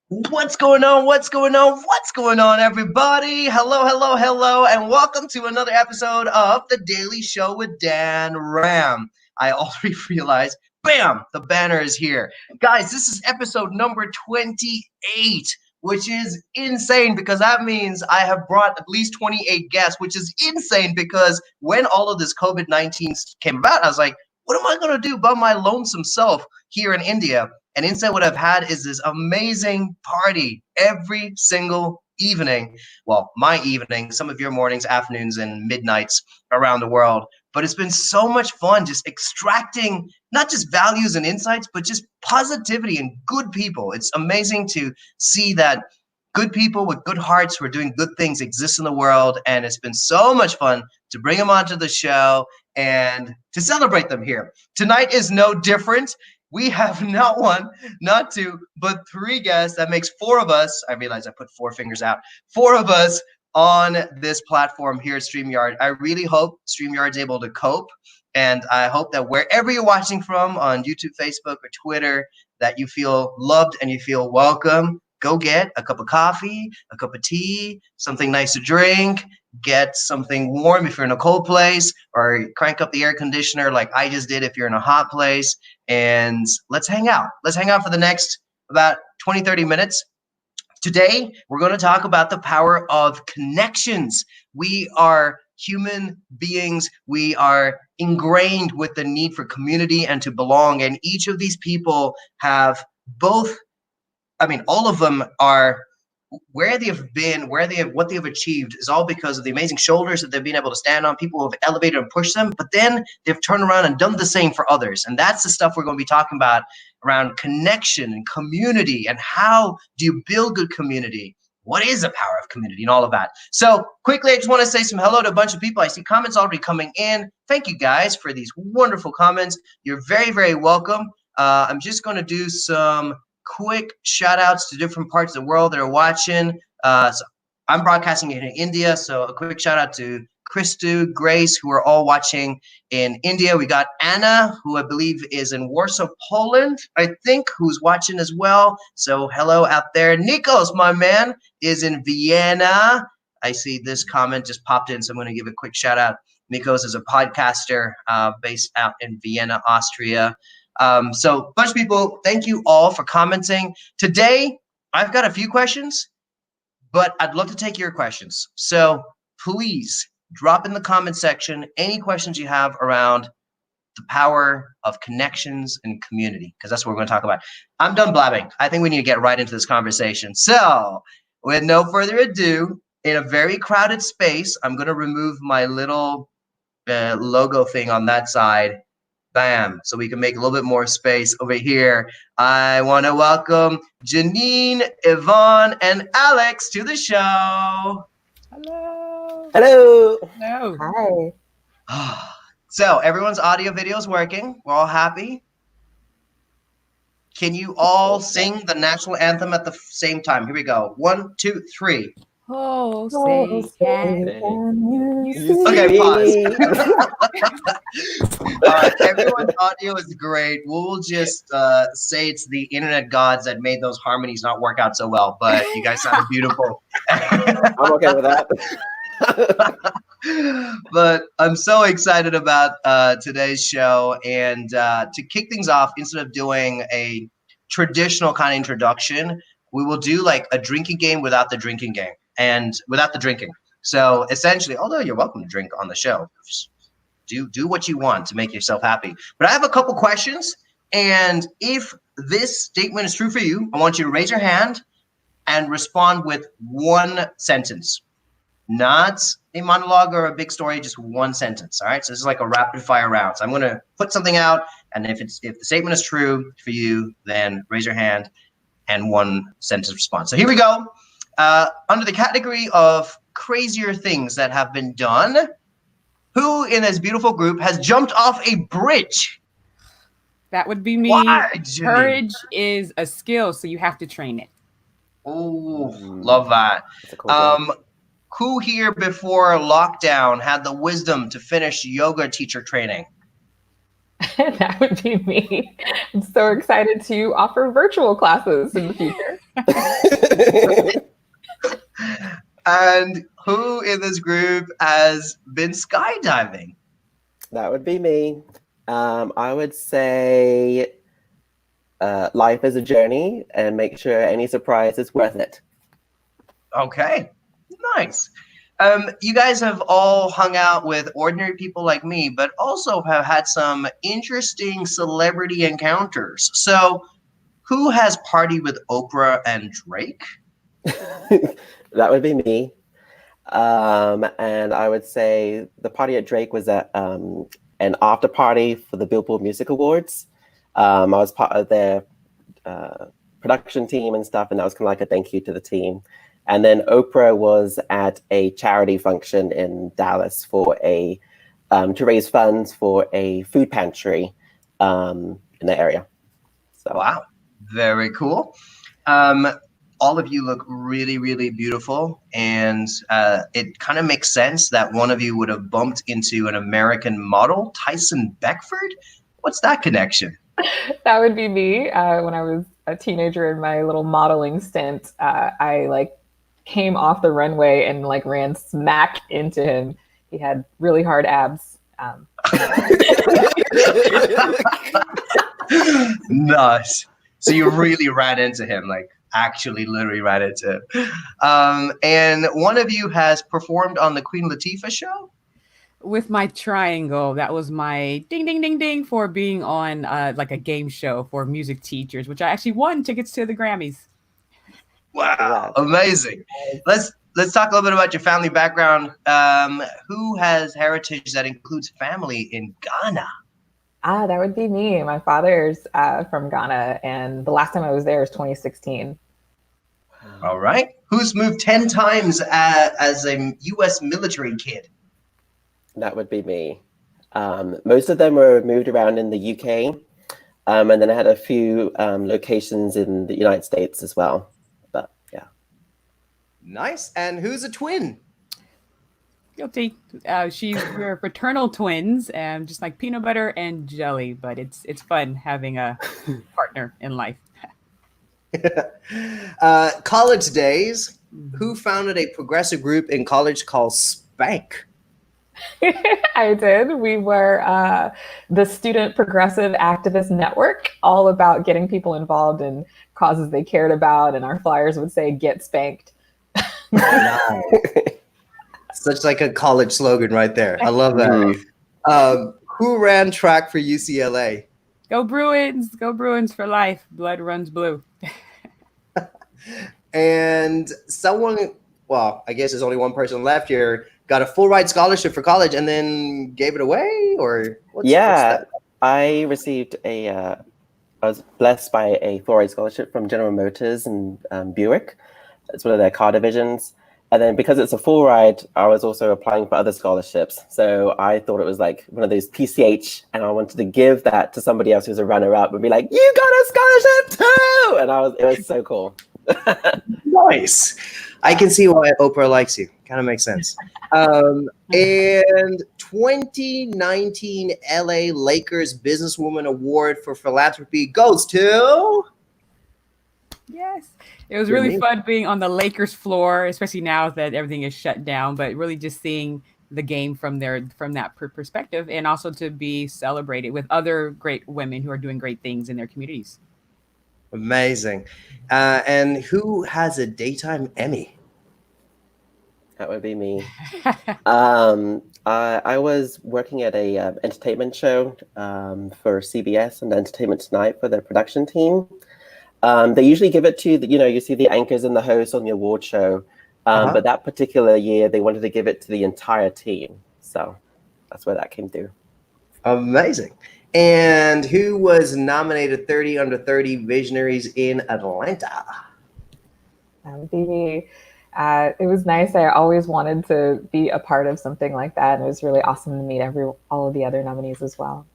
What's going on? What's going on? What's going on, everybody? Hello, and welcome to another episode of The Daily Show with DanRam. I already realized, bam, the banner is here. Guys, this is episode number 28, which is insane because that means I have brought at least 28 guests, which is insane because when all of this COVID-19 came about, I was like, what am I going to do by my lonesome self here in India? And instead, what I've had is this amazing party every single evening. Well, my evening, some of your mornings, afternoons, and midnights around the world. But it's been so much fun just extracting not just values and insights, but just positivity and good people. It's amazing to see that good people with good hearts who are doing good things exist in the world. And it's been so much fun to bring them onto the show and to celebrate them here. Tonight is no different. We have not one, not two, but three guests. That makes four of us. I realize I put four fingers out. Four of us on this platform here at StreamYard. I really hope StreamYard's able to cope. And I hope that wherever you're watching from on YouTube, Facebook, or Twitter, that you feel loved and you feel welcome. Go get a cup of coffee, a cup of tea, something nice to drink. Get something warm if you're in a cold place, or crank up the air conditioner like I just did if you're in a hot place, and let's hang out. Let's hang out for the next about 20, 30 minutes. Today, we're going to talk about the power of connections. We are human beings. We are ingrained with the need for community and to belong, and each of these people have both, all of them are where they have been, what they have achieved is all because of the amazing shoulders that they've been able to stand on. People who have elevated and pushed them, but then they've turned around and done the same for others. And that's the stuff we're going to be talking about around connection and community, and how do you build good community? What is the power of community and all of that? So quickly, I just want to say some hello to a bunch of people. I see comments already coming in. Thank you guys for these wonderful comments. You're very, very welcome. I'm just going to do some quick shout outs to different parts of the world that are watching. So I'm broadcasting in India, so a quick shout out to Christu, Grace, who are all watching in India. We got Anna, who I believe is in Warsaw, Poland, I think, who's watching as well. So hello out there. Nikos, my man, is in Vienna. I see this comment just popped in, so I'm going to give a quick shout out. Nikos is a podcaster based out in Vienna, Austria. So a bunch of people, thank you all for commenting. Today, I've got a few questions, but I'd love to take your questions. So please drop in the comment section any questions you have around the power of connections and community, because that's what we're going to talk about. I'm done blabbing. I think we need to get right into this conversation. So with no further ado, in a very crowded space, I'm going to remove my little logo thing on that side. Bam, so we can make a little bit more space over here. I want to welcome Genein, Yvonne, and Alex to the show. Hello. Hello. Hello. Hi. So everyone's audio video is working. We're all happy. Can you all sing the national anthem at the same time? Here we go. 1, 2, 3. Oh, say can you see? Okay, pause. Everyone's audio is great. We'll just say it's the internet gods that made those harmonies not work out so well, but you guys sound beautiful. I'm okay with that. But I'm so excited about today's show, and to kick things off, instead of doing a traditional kind of introduction, we will do like a drinking game without the drinking game. And without the drinking. So essentially, although you're welcome to drink on the show, just do what you want to make yourself happy. But I have a couple questions, and if this statement is true for you, I want you to raise your hand and respond with one sentence. Not a monologue or a big story, just one sentence. All right. So this is like a rapid fire round. So I'm gonna put something out, and if the statement is true for you, then raise your hand and one sentence response. So here we go. Under the category of crazier things that have been done, who in this beautiful group has jumped off a bridge? That would be me. Why, Courage is a skill, so you have to train it. Oh, love that. Cool who here before lockdown had the wisdom to finish yoga teacher training? That would be me. I'm so excited to offer virtual classes in the future. And who in this group has been skydiving? That would be me. I would say life is a journey and make sure any surprise is worth it. Okay, nice. You guys have all hung out with ordinary people like me, but also have had some interesting celebrity encounters. So, who has partied with Oprah and Drake? That would be me. And I would say the party at Drake was at an after party for the Billboard Music Awards. I was part of their production team and stuff, and that was kind of like a thank you to the team. And then Oprah was at a charity function in Dallas for to raise funds for a food pantry in the area. So. Wow, very cool. All of you look really, really beautiful, and it kind of makes sense that one of you would have bumped into an American model, Tyson Beckford. What's that connection? That would be me. When I was a teenager in my little modeling stint, I came off the runway and ran smack into him. He had really hard abs. Nice. So you really ran into him, actually literally ran into him. And one of you has performed on the Queen Latifah show? With my triangle, that was my ding, ding, ding, ding for being on a game show for music teachers, which I actually won tickets to the Grammys. Wow, amazing. Let's talk a little bit about your family background. Who has heritage that includes family in Ghana? That would be me. My father's from Ghana, and the last time I was there was 2016. All right. Who's moved 10 times as a U.S. military kid? That would be me. Most of them were moved around in the UK, and then I had a few locations in the United States as well. But yeah. Nice. And who's a twin? Guilty. We're fraternal twins, and just like peanut butter and jelly. But it's fun having a partner in life. College days. Who founded a progressive group in college called Spank? I did. We were the Student Progressive Activist Network, all about getting people involved in causes they cared about, and our flyers would say, "Get spanked." Nice. Such a college slogan right there. I love that. Who ran track for UCLA? Go Bruins! Go Bruins for life. Blood runs blue. And someone, well, I guess there's only one person left here, got a full ride scholarship for college and then gave it away, or what's that? I received I was blessed by a full ride scholarship from General Motors in Buick. It's one of their car divisions. And then because it's a full ride, I was also applying for other scholarships. So I thought it was one of those PCH, and I wanted to give that to somebody else who's a runner-up and be like, "You got a scholarship too!" And it was so cool. Nice. I can see why Oprah likes you. Kind of makes sense. And 2019 LA Lakers Businesswoman Award for Philanthropy goes to... Yes. It was really fun being on the Lakers floor, especially now that everything is shut down, but really just seeing the game from that perspective, and also to be celebrated with other great women who are doing great things in their communities. Amazing. And who has a Daytime Emmy? That would be me. I was working at a entertainment show for CBS and Entertainment Tonight for their production team. They usually give it to, you see the anchors and the hosts on the award show. But that particular year, they wanted to give it to the entire team. So that's where that came through. Amazing. And who was nominated 30 Under 30 Visionaries in Atlanta? That would be me. It was nice. I always wanted to be a part of something like that. And it was really awesome to meet all of the other nominees as well.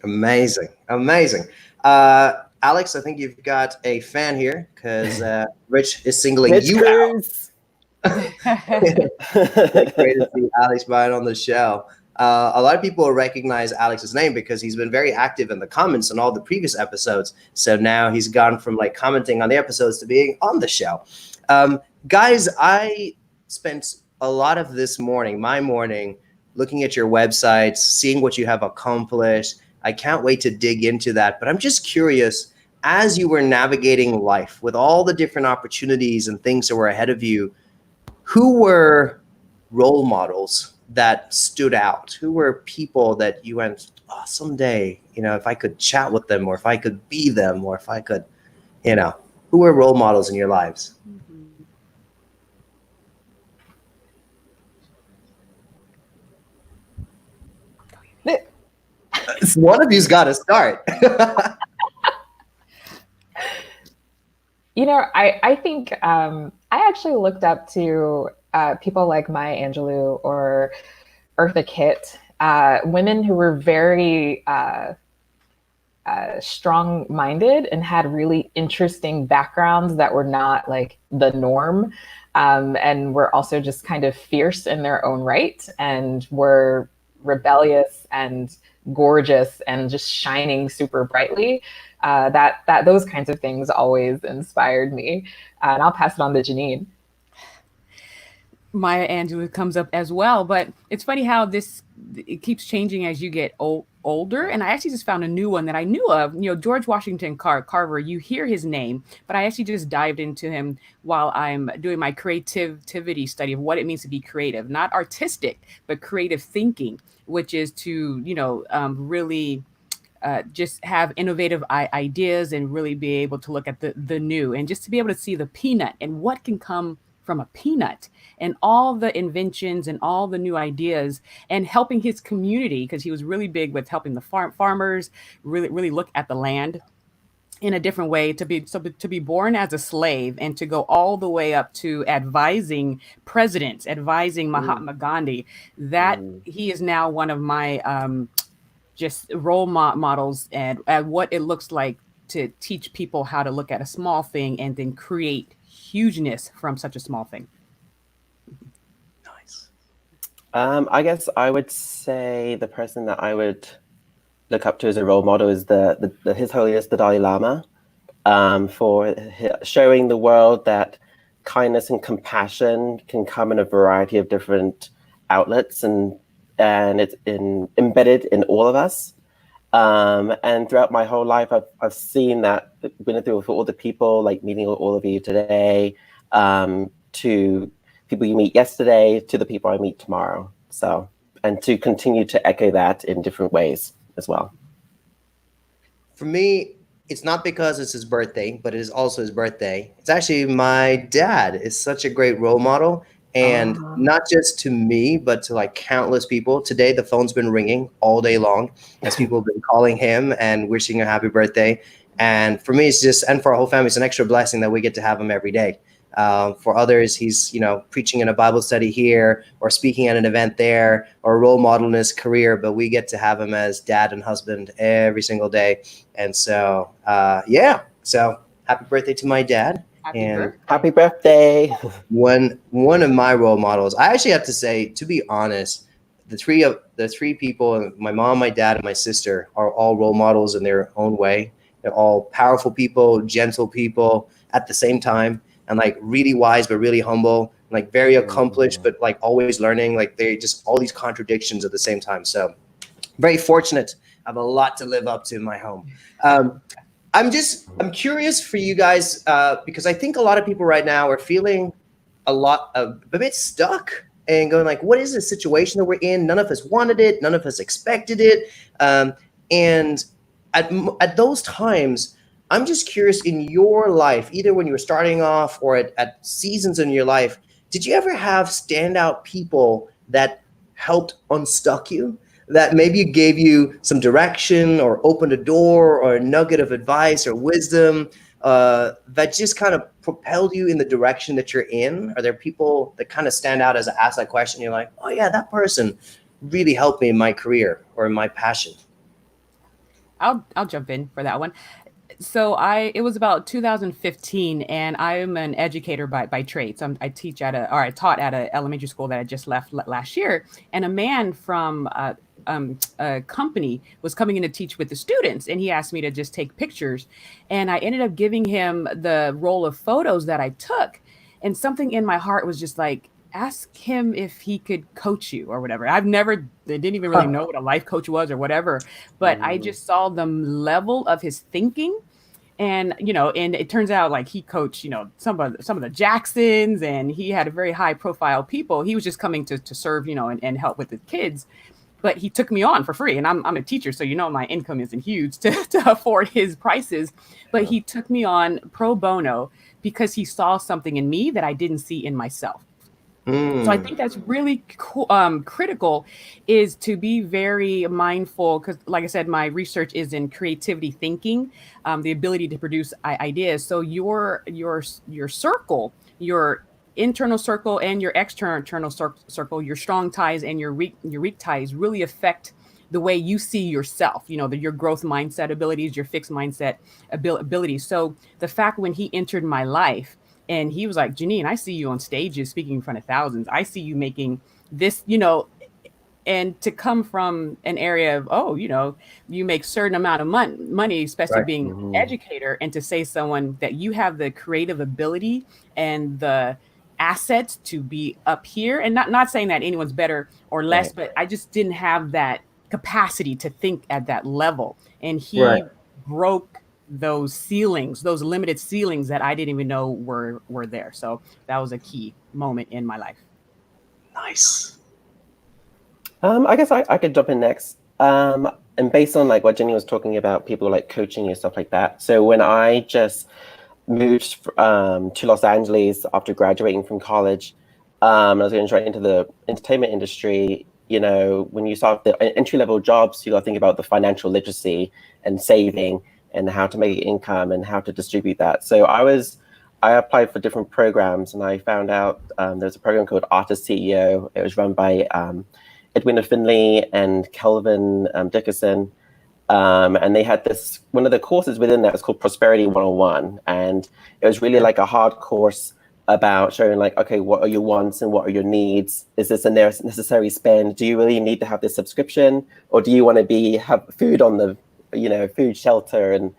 Amazing. Amazing. Alex, I think you've got a fan here because Rich is singling you out. Great to see Alex Bryant on the show. A lot of people will recognize Alex's name because he's been very active in the comments on all the previous episodes. So now he's gone from like commenting on the episodes to being on the show. Guys, I spent a lot of my morning, looking at your websites, seeing what you have accomplished. I can't wait to dig into that. But I'm just curious, as you were navigating life with all the different opportunities and things that were ahead of you, who were role models that stood out? Who were people that you went, oh, someday, if I could chat with them, or if I could be them, or if I could, who were role models in your lives? One of you's got to start. I think I actually looked up to people like Maya Angelou or Eartha Kitt, women who were very strong-minded and had really interesting backgrounds that were not like the norm, and were also just kind of fierce in their own right, and were rebellious and gorgeous and just shining super brightly. That those kinds of things always inspired me. And I'll pass it on to Genein. Maya Angelou comes up as well, but it's funny how it keeps changing as you get older. And I actually just found a new one that I knew of. George Washington Carver, you hear his name, but I actually just dived into him while I'm doing my creativity study of what it means to be creative, not artistic, but creative thinking, which is to, really just have innovative ideas and really be able to look at the new, and just to be able to see the peanut and what can come from a peanut, and all the inventions and all the new ideas, and helping his community, because he was really big with helping the farmers really look at the land in a different way, to be born as a slave and to go all the way up to advising presidents, advising Mahatma Gandhi. That he is now one of my just role models, and what it looks like to teach people how to look at a small thing and then create hugeness from such a small thing. Nice. I guess I would say the person that I would look up to as a role model is the His Holiness the Dalai Lama, for showing the world that kindness and compassion can come in a variety of different outlets, and it's embedded in all of us. And throughout my whole life, I've seen that, been through with all the people, like meeting all of you today, to people you meet yesterday, to the people I meet tomorrow. So, and to continue to echo that in different ways as well. For me, it's not because it's his birthday, but it is also his birthday. It's actually my dad is such a great role model. And not just to me, but to like countless people. Today, the phone's been ringing all day long as people have been calling him and wishing a happy birthday. And for me, it's just, and for our whole family, it's an extra blessing that we get to have him every day. For others, he's, preaching in a Bible study here, or speaking at an event there, or a role model in his career. But we get to have him as dad and husband every single day. And so, so happy birthday to my dad. Happy birthday. One of my role models, I actually have to say, to be honest, the three people, my mom, my dad, and my sister, are all role models in their own way. They're all powerful people, gentle people at the same time, and like really wise but really humble, like very accomplished but like always learning. Like they just all these contradictions at the same time. So very fortunate. I have a lot to live up to in my home. I'm curious for you guys, because I think a lot of people right now are feeling a bit stuck and going like, what is the situation that we're in? None of us wanted it. None of us expected it. And at those times, I'm just curious, in your life, either when you were starting off or at seasons in your life, did you ever have standout people that helped unstuck you? That maybe gave you some direction or opened a door or a nugget of advice or wisdom that just kind of propelled you in the direction that you're in? Are there people that kind of stand out as I ask that question? You're like, oh yeah, that person really helped me in my career or in my passion. I'll jump in for that one. So it was about 2015, and I'm an educator by trade. So I taught at an elementary school that I just left last year. And a man from a company was coming in to teach with the students, and he asked me to just take pictures. And I ended up giving him the roll of photos that I took. And something in my heart was just like, ask him if he could coach you or whatever. I didn't even really know what a life coach was or whatever, but I just saw the level of his thinking. And, and it turns out like he coached, some of the Jacksons, and he had a very high profile people. He was just coming to serve, and help with the kids. But he took me on for free, and I'm a teacher, so my income isn't huge to afford his prices. But he took me on pro bono because he saw something in me that I didn't see in myself. So I think that's really critical, is to be very mindful, because like I said, my research is in creativity thinking, the ability to produce ideas. So your circle, your internal circle and your external circle, your strong ties and your weak ties really affect the way you see yourself, your growth mindset abilities, your fixed mindset abilities. So the fact when he entered my life, and he was like, Genein, I see you on stages speaking in front of thousands. I see you making this, and to come from an area of, you make certain amount of money, especially being an educator, and to say someone that you have the creative ability and the assets to be up here, and not saying that anyone's better or less, but I just didn't have that capacity to think at that level. And he broke those ceilings, those limited ceilings that I didn't even know were there. So that was a key moment in my life. Nice. I guess I could jump in next. And based on like what Jenny was talking about, people like coaching and stuff like that. So when I just moved to Los Angeles after graduating from college, I was going right into the entertainment industry. When you start the entry-level jobs, you got to think about the financial literacy and saving, and how to make income and how to distribute that. So I applied for different programs, and I found out there's a program called Artist CEO. It was run by Edwina Finley and Kelvin Dickerson. And they had one of the courses within that was called Prosperity 101. And it was really like a hard course about showing like, okay, what are your wants and what are your needs? Is this a necessary spend? Do you really need to have this subscription? Or do you want to have food on the food, shelter, and,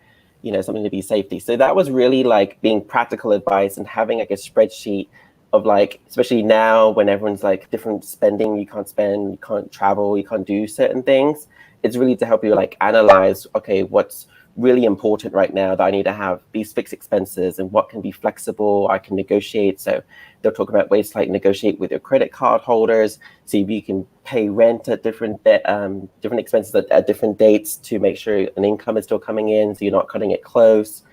something to be safety. So that was really like being practical advice and having like a spreadsheet of like, especially now when everyone's like different spending, you can't spend, you can't travel, you can't do certain things. It's really to help you like analyze, okay, what's really important right now that I need to have these fixed expenses, and what can be flexible, I can negotiate. So they'll talk about ways to like negotiate with your credit card holders, so you can pay rent at different expenses at different dates to make sure an income is still coming in, so you're not cutting it close.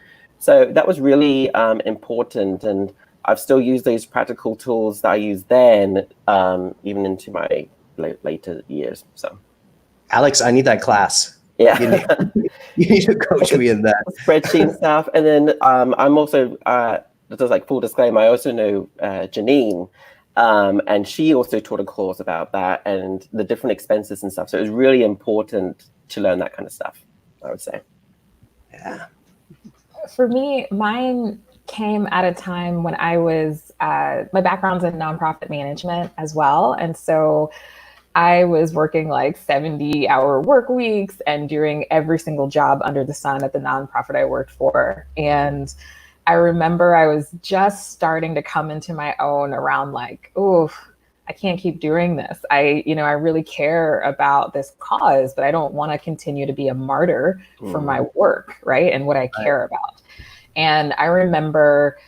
So that was really important, and I've still used those practical tools that I used then, even into my later years. So, Alex, I need that class. Yeah, you need to coach me in that spreadsheet stuff. And then I'm also just like full disclaimer, I also know Genein, and she also taught a course about that and the different expenses and stuff. So it was really important to learn that kind of stuff, I would say. Yeah. For me, mine came at a time when I was, my background's in nonprofit management as well. And so I was working like 70-hour work weeks and doing every single job under the sun at the nonprofit I worked for. And I remember I was just starting to come into my own around like, oh, I can't keep doing this. I really care about this cause, but I don't want to continue to be a martyr for my work, right? And what I care about. And I remember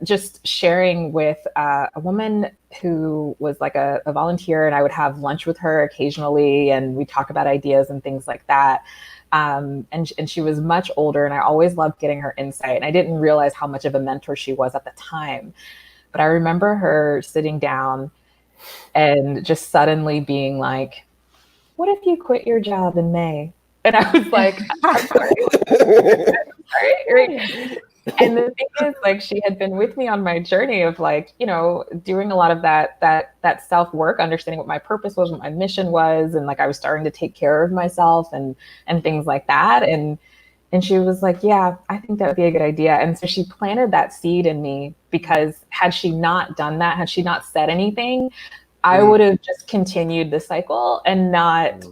just sharing with a woman who was like a volunteer, and I would have lunch with her occasionally, and we talk about ideas and things like that. And she was much older, and I always loved getting her insight. And I didn't realize how much of a mentor she was at the time. But I remember her sitting down and just suddenly being like, what if you quit your job in May? And I was like, I'm sorry. Right? And the thing is, like, she had been with me on my journey of like, doing a lot of that self work, understanding what my purpose was, what my mission was. And like, I was starting to take care of myself and things like that. And And she was like, yeah, I think that would be a good idea. And so she planted that seed in me, because had she not done that, had she not said anything, I would have just continued the cycle and not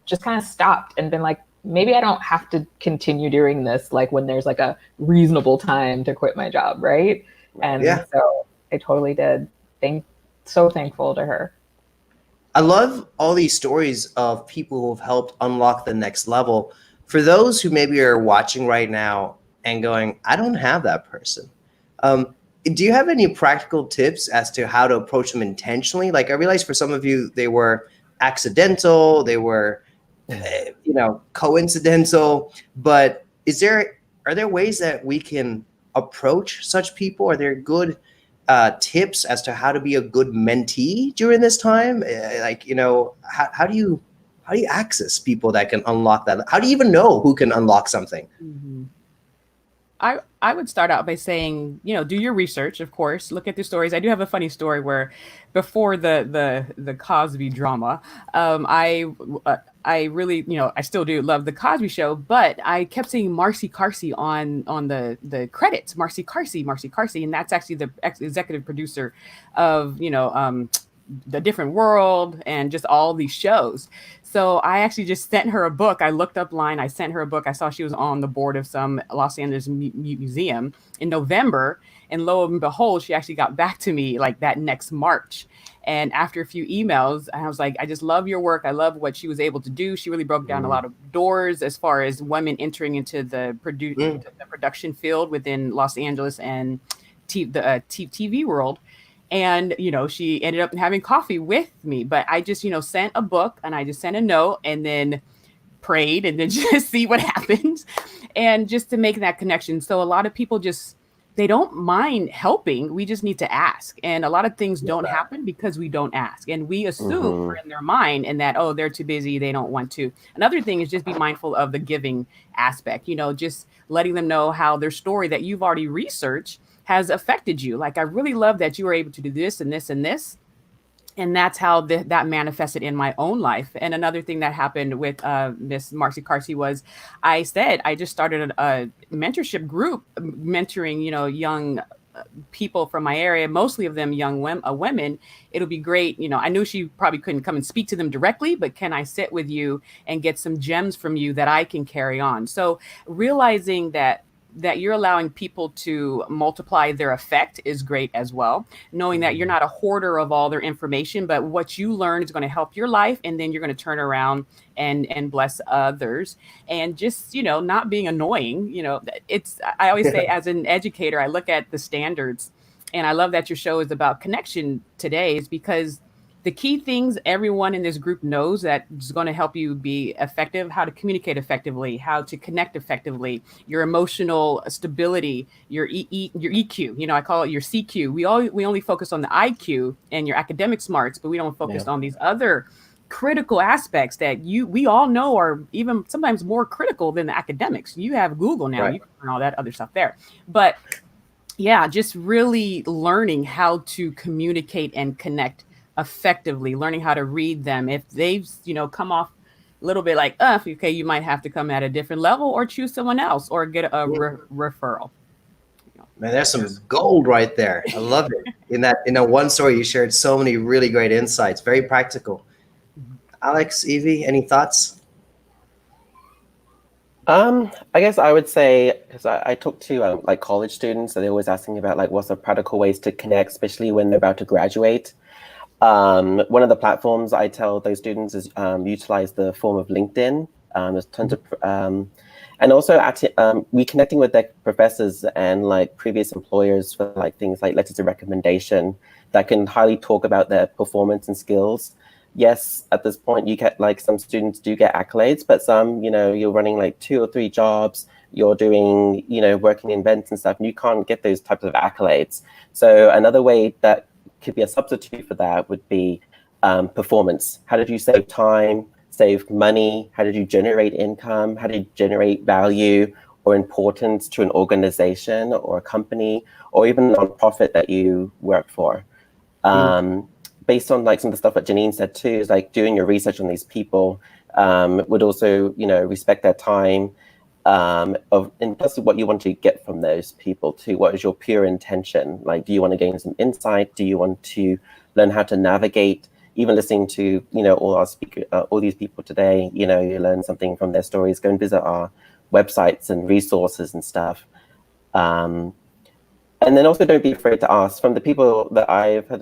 just kind of stopped and been like, maybe I don't have to continue doing this, like when there's like a reasonable time to quit my job, right? And so I totally did. So thankful to her. I love all these stories of people who have helped unlock the next level. For those who maybe are watching right now and going, I don't have that person. Do you have any practical tips as to how to approach them intentionally? Like, I realize for some of you, they were accidental, they were, coincidental, but are there ways that we can approach such people? Are there good tips as to how to be a good mentee during this time? How do you access people that can unlock that? How do you even know who can unlock something? I would start out by saying, do your research, of course, look at the stories. I do have a funny story where before the Cosby drama, I really, I still do love the Cosby Show, but I kept seeing Marcy Carsey on the credits, Marcy Carsey, and that's actually the executive producer of, The Different World and just all these shows. So I actually just sent her a book. I looked up line. I sent her a book. I saw she was on the board of some Los Angeles museum in November. And lo and behold, she actually got back to me like that next March. And after a few emails, I was like, I just love your work. I love what she was able to do. She really broke down a lot of doors as far as women entering into the production field within Los Angeles and the TV world. And, she ended up having coffee with me, but I just, sent a book and I just sent a note and then prayed and then just see what happens and just to make that connection. So a lot of people they don't mind helping. We just need to ask. And a lot of things don't happen because we don't ask. And we assume we're in their mind and that, they're too busy, they don't want to. Another thing is just be mindful of the giving aspect, just letting them know how their story that you've already researched has affected you. Like, I really love that you were able to do this and this and this. And that's how that manifested in my own life. And another thing that happened with Miss Marcy Carsey was I just started a mentorship group mentoring, young people from my area, mostly of them young women. It'll be great. I knew she probably couldn't come and speak to them directly, but can I sit with you and get some gems from you that I can carry on? So realizing that you're allowing people to multiply their effect is great as well. Knowing that you're not a hoarder of all their information, but what you learn is going to help your life. And then you're going to turn around and bless others. And just, not being annoying, I always say as an educator, I look at the standards, and I love that your show is about connection today, is because the key things everyone in this group knows that is going to help you be effective: how to communicate effectively, how to connect effectively, your emotional stability, your EQ. I call it your CQ. We only focus on the IQ and your academic smarts, but we don't focus on these other critical aspects that we all know are even sometimes more critical than the academics. You have Google now, you can learn all that other stuff there. But yeah, just really learning how to communicate and connect effectively, learning how to read them. If they've, come off a little bit like, okay, you might have to come at a different level or choose someone else or get a referral. Man, there's some gold right there. I love it. In that one story, you shared so many really great insights, very practical. Alex, Evie, any thoughts? I guess I would say, because I talk to college students, and they're always asking about what's the practical ways to connect, especially when they're about to graduate. One of the platforms I tell those students is utilize the form of LinkedIn. There's tons of, and also reconnecting with their professors and previous employers for things like letters of recommendation that can highly talk about their performance and skills. Yes, at this point you get some students do get accolades, but some, you're running 2 or 3 jobs, you're doing, working in events and stuff, and you can't get those types of accolades. So another way that could be a substitute for that would be performance. How did you save time, save money? How did you generate income? How did you generate value or importance to an organization or a company or even a nonprofit that you work for? Based on some of the stuff that Genein said too, is doing your research on these people would also, respect their time and plus what you want to get from those people too. What is your pure intention? Like, do you want to gain some insight? Do you want to learn how to navigate? Even listening to, all these people today, you learn something from their stories. Go and visit our websites and resources and stuff. And then also don't be afraid to ask. From the people that I've had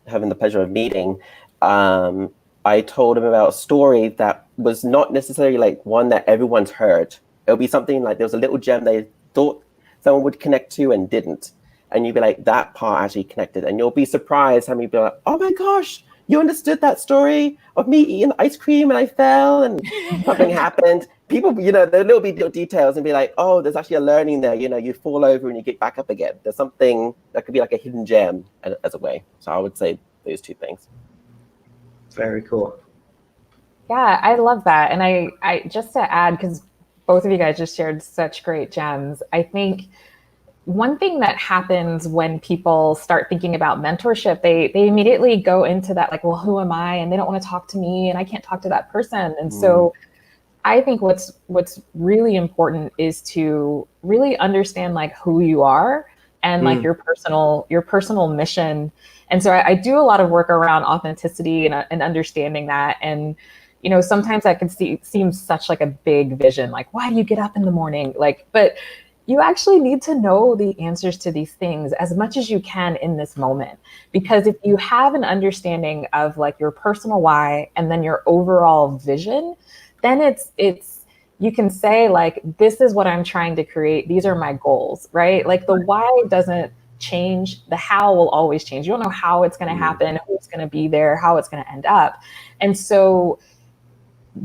having the pleasure of meeting, I told them about a story that was not necessarily like one that everyone's heard. It'll be something like there was a little gem they thought someone would connect to and didn't. And you'd be like, that part actually connected. And you'll be surprised how many people are like, oh my gosh, you understood that story of me eating ice cream and I fell and something happened. People, there little bit details and be like, oh, there's actually a learning there. You fall over and you get back up again. There's something that could be like a hidden gem as a way. So I would say those two things. Very cool. Yeah, I love that. And I just to add, because both of you guys just shared such great gems, I think one thing that happens when people start thinking about mentorship, they immediately go into that like, well, who am I? And they don't want to talk to me and I can't talk to that person. And so I think what's really important is to really understand like who you are and like your personal mission. And so I do a lot of work around authenticity and understanding that. And, sometimes that can seem such like a big vision, like, why do you get up in the morning? Like, but you actually need to know the answers to these things as much as you can in this moment. Because if you have an understanding of like your personal why and then your overall vision, then it's you can say like, this is what I'm trying to create. These are my goals, right? Like the why doesn't change. The how will always change. You don't know how it's going to happen, who's going to be there, how it's going to end up. And so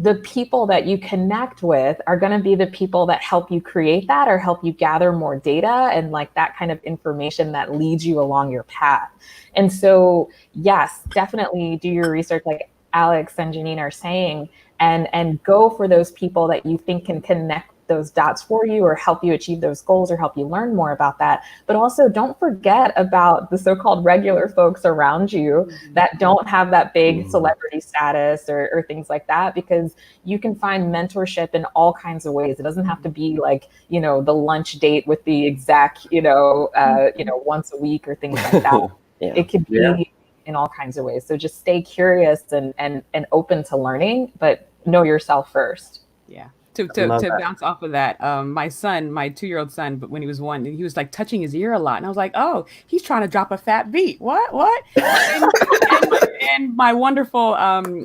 the people that you connect with are going to be the people that help you create that or help you gather more data and like that kind of information that leads you along your path. And so, yes, definitely do your research like Alex and Genein are saying, and go for those people that you think can connect those dots for you or help you achieve those goals or help you learn more about that. But also don't forget about the so-called regular folks around you that don't have that big celebrity status or things like that, because you can find mentorship in all kinds of ways. It doesn't have to be like, the lunch date with the exec, once a week or things like that. Yeah. It could be in all kinds of ways. So just stay curious and open to learning, but know yourself first. Yeah. To bounce off of that, my 2-year-old son, but when he was 1, he was like touching his ear a lot, and I was like, "Oh, he's trying to drop a fat beat." What? and my wonderful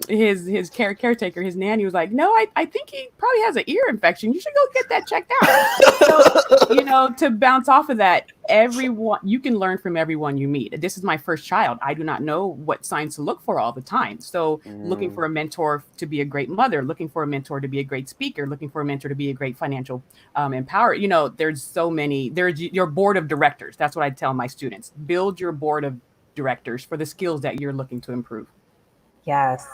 his caretaker, his nanny was like, "No, I think he probably has an ear infection. You should go get that checked out." So, to bounce off of that, you can learn from everyone you meet. This is my first child. I do not know what signs to look for all the time. So looking for a mentor to be a great mother, looking for a mentor to be a great speaker, looking for a mentor to be a great financial empower. There's so many. There's your board of directors. That's what I tell my students. Build your board of directors for the skills that you're looking to improve. Yes.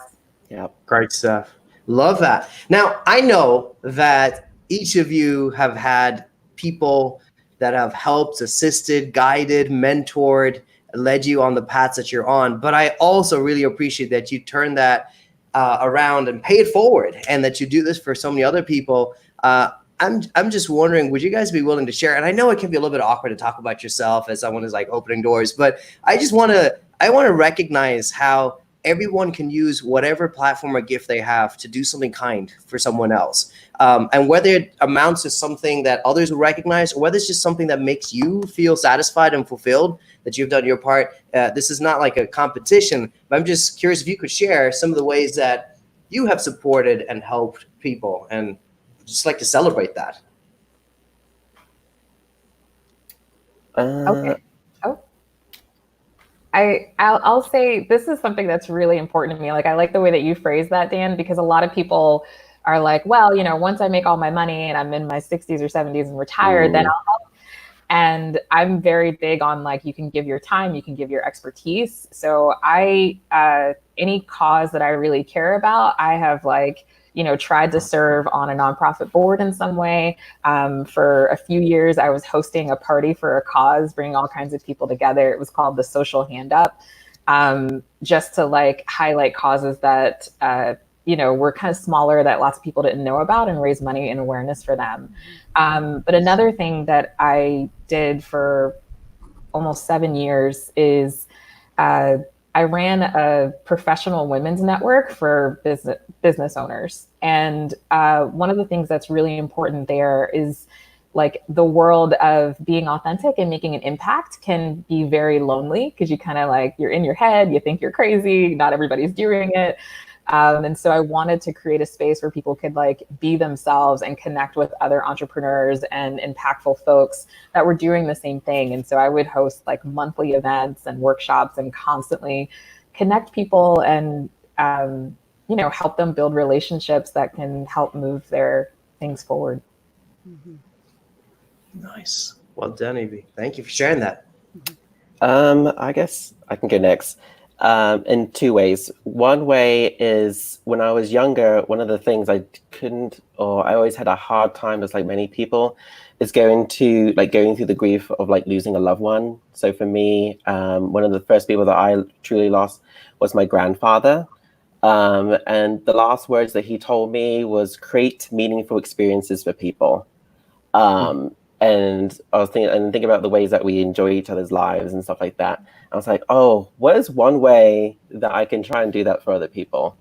Yep. Great stuff. Love that. Now, I know that each of you have had people that have helped, assisted, guided, mentored, led you on the paths that you're on. But I also really appreciate that you turn that around and pay it forward, and that you do this for so many other people. I'm just wondering, would you guys be willing to share? And I know it can be a little bit awkward to talk about yourself as someone who's like opening doors, but I want to recognize how everyone can use whatever platform or gift they have to do something kind for someone else. And whether it amounts to something that others will recognize, or whether it's just something that makes you feel satisfied and fulfilled, that you've done your part. This is not like a competition, but I'm just curious if you could share some of the ways that you have supported and helped people, and just like to celebrate that. Okay. I'll say this is something that's really important to me. Like, I like the way that you phrase that, Dan, because a lot of people are like, well, once I make all my money and I'm in my 60s or 70s and retired, then I'll help. And I'm very big on like, you can give your time, you can give your expertise. So any cause that I really care about, I have tried to serve on a nonprofit board in some way. For a few years, I was hosting a party for a cause, bringing all kinds of people together. It was called the Social Hand Up, just to like highlight causes that were kind of smaller that lots of people didn't know about, and raise money and awareness for them. But another thing that I did for almost 7 years is I ran a professional women's network for business owners. And one of the things that's really important there is like the world of being authentic and making an impact can be very lonely, because you kind of like, you're in your head, you think you're crazy, not everybody's doing it. And so I wanted to create a space where people could like be themselves and connect with other entrepreneurs and impactful folks that were doing the same thing. And so I would host like monthly events and workshops and constantly connect people and, help them build relationships that can help move their things forward. Mm-hmm. Nice. Well done, Evie. Thank you for sharing that. I guess I can go next. In two ways. One way is when I was younger, one of the things I always had a hard time, as like many people, is going through the grief of like losing a loved one. So for me, one of the first people that I truly lost was my grandfather. And the last words that he told me was create meaningful experiences for people. And I was thinking about the ways that we enjoy each other's lives and stuff like that. I was like, oh, what is one way that I can try and do that for other people?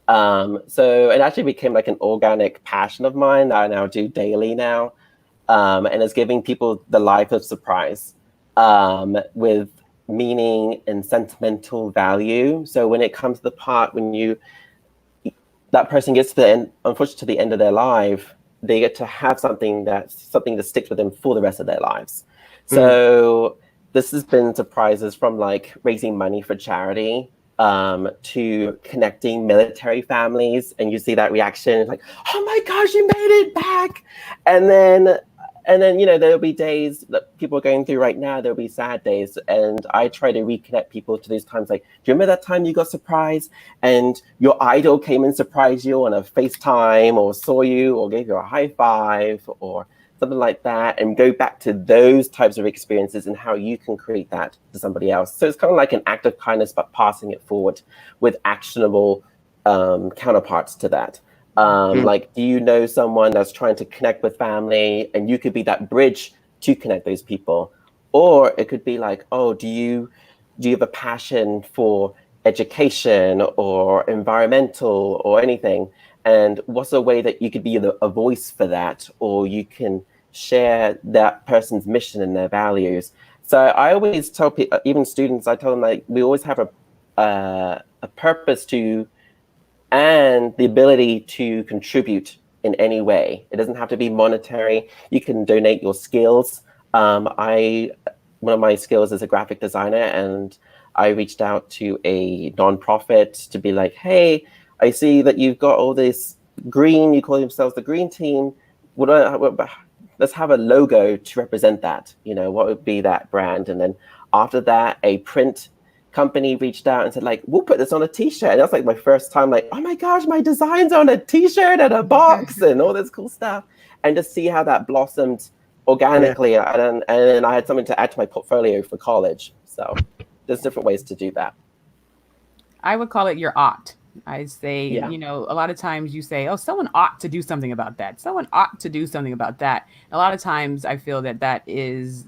So it actually became like an organic passion of mine that I now do daily now. And it's giving people the life of surprise with meaning and sentimental value. So when it comes to the part when that person gets to the end, unfortunately, to the end of their life, they get to have something that sticks with them for the rest of their lives. So this has been surprises from like raising money for charity to connecting military families, and you see that reaction, it's like, oh my gosh, you made it back. And then there'll be days that people are going through right now, there'll be sad days, and I try to reconnect people to these times like, do you remember that time you got surprised and your idol came and surprised you on a FaceTime or saw you or gave you a high five or something like that, and go back to those types of experiences and how you can create that to somebody else. So it's kind of like an act of kindness, but passing it forward with actionable counterparts to that. Like, do you know someone that's trying to connect with family, and you could be that bridge to connect those people? Or it could be like, oh, do you have a passion for education or environmental or anything? And what's a way that you could be a voice for that, or you can share that person's mission and their values? So I always tell people, even students, I tell them like we always have a purpose to, and the ability to contribute in any way. It doesn't have to be monetary. You can donate your skills. One of my skills is a graphic designer, and I reached out to a nonprofit to be like, hey, I see that you've got all this green, you call yourselves the green team. Let's have a logo to represent that. What would be that brand? And then after that, a print company reached out and said like, we'll put this on a t-shirt. And that's like my first time like, oh my gosh, my design's on a t-shirt and a box and all this cool stuff. And just see how that blossomed organically. Yeah. And then I had something to add to my portfolio for college. So there's different ways to do that. I would call it your ought. I say, a lot of times you say, oh, someone ought to do something about that. Someone ought to do something about that. A lot of times I feel that is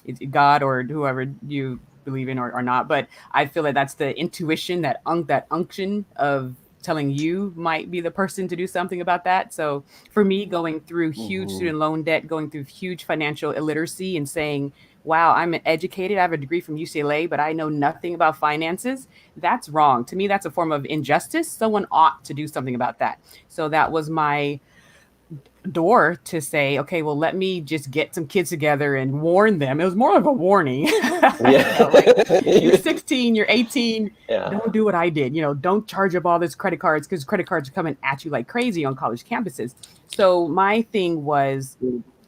it's God or whoever you believe in or not, but I feel like that's the intuition, that unction of telling you might be the person to do something about that. So for me, going through huge student loan debt, going through huge financial illiteracy and saying, wow, I'm educated, I have a degree from UCLA, but I know nothing about finances, that's wrong. To me, that's a form of injustice. Someone ought to do something about that. So that was my door to say, okay, well, let me just get some kids together and warn them. It was more of a warning. You're 16, you're 18, don't do what I did. Don't charge up all this credit cards, because credit cards are coming at you like crazy on college campuses. So my thing was,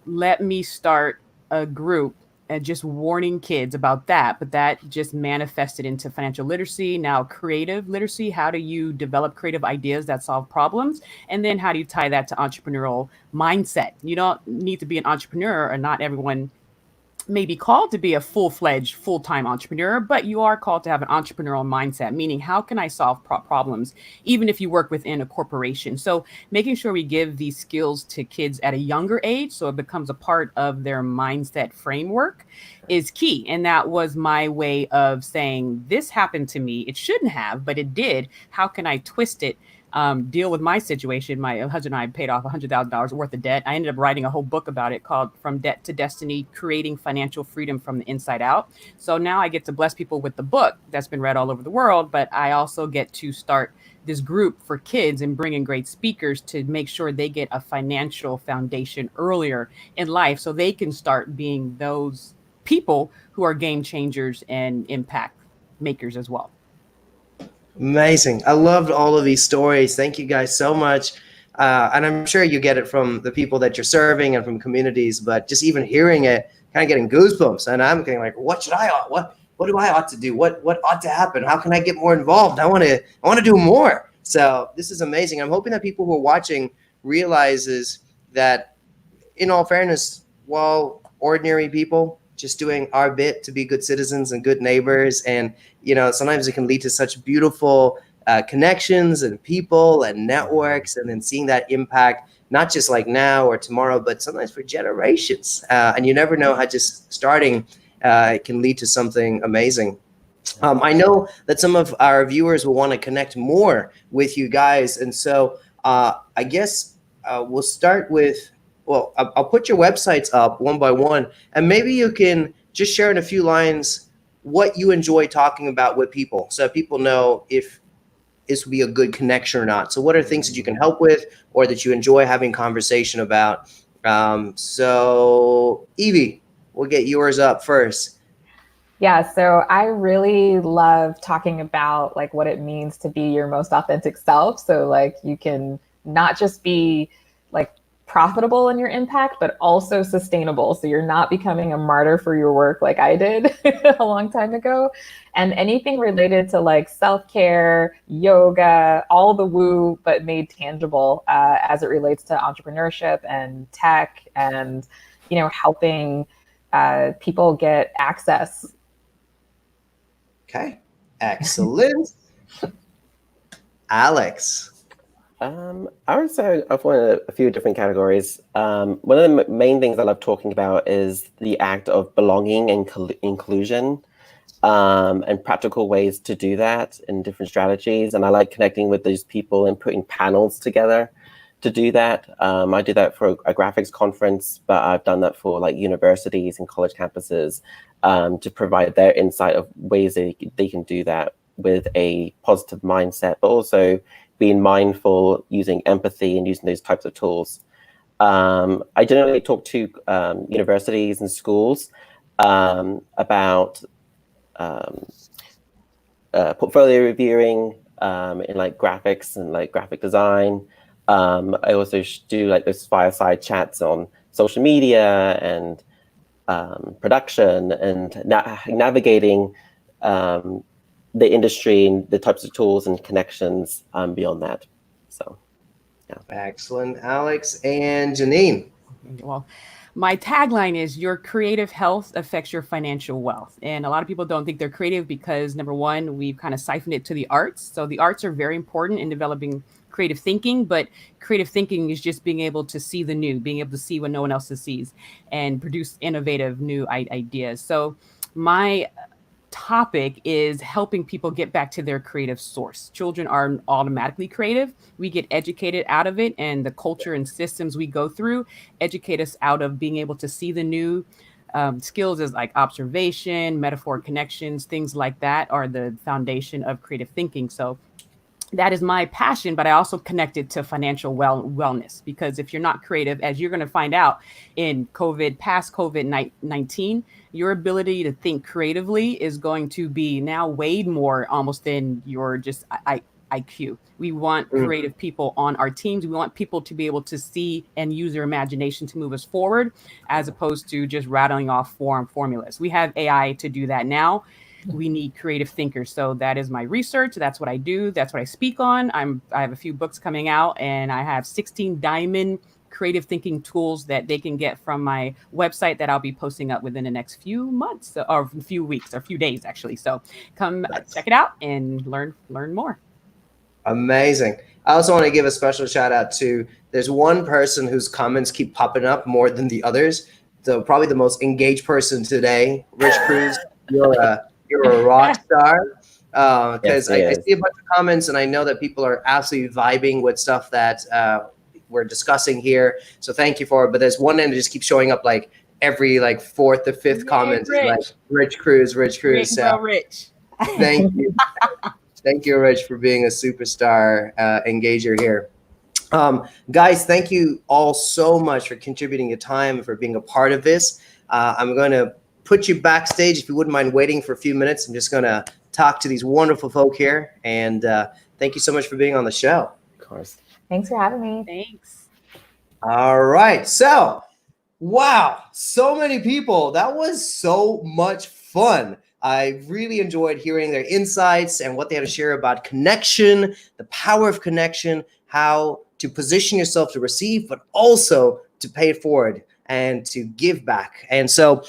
let me start a group and just warning kids about that. But that just manifested into financial literacy, now creative literacy. How do you develop creative ideas that solve problems? And then how do you tie that to entrepreneurial mindset? You don't need to be an entrepreneur, or not everyone may be called to be a full-fledged, full-time entrepreneur, but you are called to have an entrepreneurial mindset, meaning how can I solve problems, even if you work within a corporation? So making sure we give these skills to kids at a younger age so it becomes a part of their mindset framework is key. And that was my way of saying, this happened to me. It shouldn't have, but it did. How can I twist it? Deal with my situation. My husband and I paid off $100,000 worth of debt. I ended up writing a whole book about it called From Debt to Destiny, Creating Financial Freedom from the Inside Out. So now I get to bless people with the book that's been read all over the world, but I also get to start this group for kids and bring in great speakers to make sure they get a financial foundation earlier in life so they can start being those people who are game changers and impact makers as well. Amazing. I loved all of these stories. Thank you guys so much. And I'm sure you get it from the people that you're serving and from communities, but just even hearing it, kind of getting goosebumps. And I'm getting like, what do I ought to do? What ought to happen? How can I get more involved? I want to do more. So this is amazing. I'm hoping that people who are watching realizes that, in all fairness, while ordinary people just doing our bit to be good citizens and good neighbors, and sometimes it can lead to such beautiful connections and people and networks, and then seeing that impact not just like now or tomorrow, but sometimes for generations. And you never know how just starting can lead to something amazing. I know that some of our viewers will want to connect more with you guys, and so I guess we'll start with. Well, I'll put your websites up one by one, and maybe you can just share in a few lines what you enjoy talking about with people, so that people know if this would be a good connection or not. So what are things that you can help with or that you enjoy having conversation about? So Evie, we'll get yours up first. Yeah, so I really love talking about like what it means to be your most authentic self. So like you can not just be like profitable in your impact, but also sustainable. So you're not becoming a martyr for your work like I did a long time ago. And anything related to like self-care, yoga, all the woo, but made tangible as it relates to entrepreneurship and tech and, helping people get access. Okay, excellent. Alex. I would say I've wanted a few different categories. One of the main things I love talking about is the act of belonging and inclusion, and practical ways to do that in different strategies. And I like connecting with those people and putting panels together to do that. I do that for a graphics conference, but I've done that for like universities and college campuses to provide their insight of ways they can do that with a positive mindset, but also being mindful, using empathy, and using those types of tools. I generally talk to universities and schools about portfolio reviewing in like graphics and like graphic design. I also do like those fireside chats on social media and production and navigating the industry and the types of tools and connections beyond that. So, yeah. Excellent, Alex. And Genein. Well, my tagline is your creative health affects your financial wealth. And a lot of people don't think they're creative because, number one, we've kind of siphoned it to the arts. So the arts are very important in developing creative thinking, but creative thinking is just being able to see the new, being able to see what no one else sees and produce innovative new ideas. So my topic is helping people get back to their creative source. Children aren't automatically creative. We get educated out of it, and the culture and systems we go through educate us out of being able to see the new. Skills as like observation, metaphor connections, things like that are the foundation of creative thinking. So that is my passion, but I also connect it to financial wellness, because if you're not creative, as you're going to find out in past COVID-19, your ability to think creatively is going to be now weighed more almost than your just IQ. We want creative people on our teams. We want people to be able to see and use their imagination to move us forward, as opposed to just rattling off formulas. We have AI to do that now. We need creative thinkers. So that is my research. That's what I do. That's what I speak on. I have a few books coming out, and I have 16 diamond creative thinking tools that they can get from my website that I'll be posting up within the next few months or few weeks or few days, actually. So come check it out and learn more. Amazing. I also want to give a special shout out to, there's one person whose comments keep popping up more than the others. So probably the most engaged person today, Rich Cruz. You're a rock star. Because I see a bunch of comments and I know that people are absolutely vibing with stuff that we're discussing here. So thank you for it. But there's one end that just keeps showing up like every like fourth or fifth comment. Like Rich Cruz. Rich. Thank you. Thank you, Rich, for being a superstar engager here. Guys, thank you all so much for contributing your time and for being a part of this. I'm going to put you backstage. If you wouldn't mind waiting for a few minutes, I'm just going to talk to these wonderful folk here. And thank you so much for being on the show. Of course. Thanks for having me. Thanks. All right. So, wow, so many people. That was so much fun. I really enjoyed hearing their insights and what they had to share about connection, the power of connection, how to position yourself to receive, but also to pay it forward and to give back. And so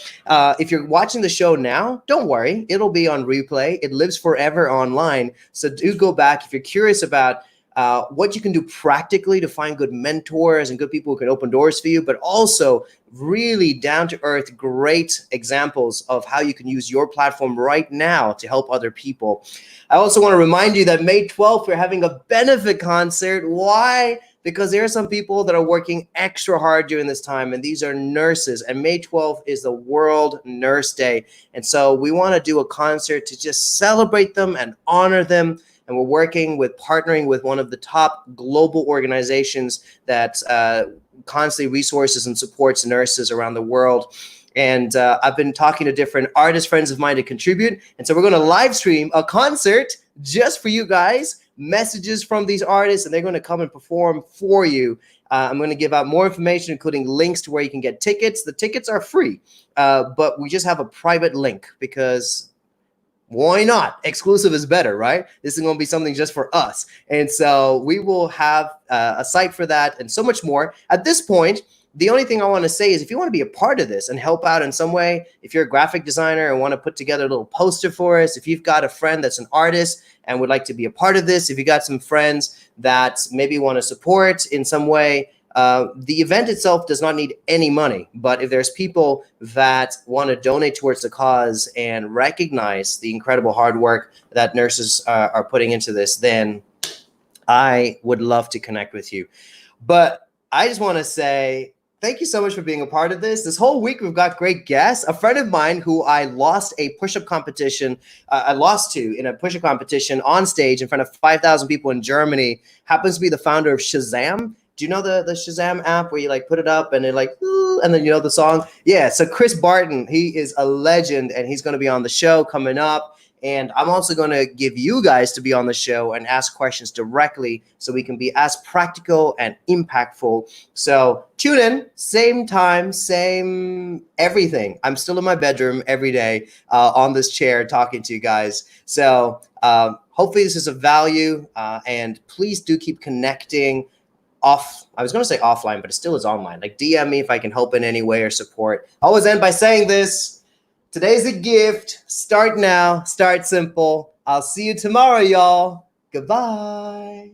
if you're watching the show now, don't worry, it'll be on replay. It lives forever online. So do go back if you're curious about what you can do practically to find good mentors and good people who can open doors for you, but also really down-to-earth, great examples of how you can use your platform right now to help other people. I also want to remind you that May 12th, we're having a benefit concert. Why? Because there are some people that are working extra hard during this time, and these are nurses. And May 12th is the World Nurse Day. And so we want to do a concert to just celebrate them and honor them. And we're partnering with one of the top global organizations that constantly resources and supports nurses around the world. And I've been talking to different artist friends of mine to contribute. And so we're going to live stream a concert just for you guys, messages from these artists, and they're going to come and perform for you. I'm going to give out more information, including links to where you can get tickets. The tickets are free, but we just have a private link because why not? Exclusive is better, right? This is going to be something just for us. And so we will have a site for that and so much more. At this point, the only thing I want to say is if you want to be a part of this and help out in some way, if you're a graphic designer and want to put together a little poster for us, if you've got a friend that's an artist and would like to be a part of this, if you got some friends that maybe want to support in some way, the event itself does not need any money, but if there's people that want to donate towards the cause and recognize the incredible hard work that nurses are putting into this, then I would love to connect with you. But I just want to say thank you so much for being a part of this. This whole week, we've got great guests. A friend of mine who I lost a push-up competition, in a push-up competition on stage in front of 5,000 people in Germany, happens to be the founder of Shazam. Do you know the Shazam app where you like put it up and it like, and then you know the song? Yeah, so Chris Barton, he is a legend and he's going to be on the show coming up. And I'm also going to give you guys to be on the show and ask questions directly so we can be as practical and impactful. So tune in, same time, same everything. I'm still in my bedroom every day on this chair talking to you guys. So hopefully this is of value and please do keep connecting. I was going to say offline, but it still is online. Like DM me if I can help in any way or support. I always end by saying this. Today's a gift. Start now. Start simple. I'll see you tomorrow, y'all. Goodbye.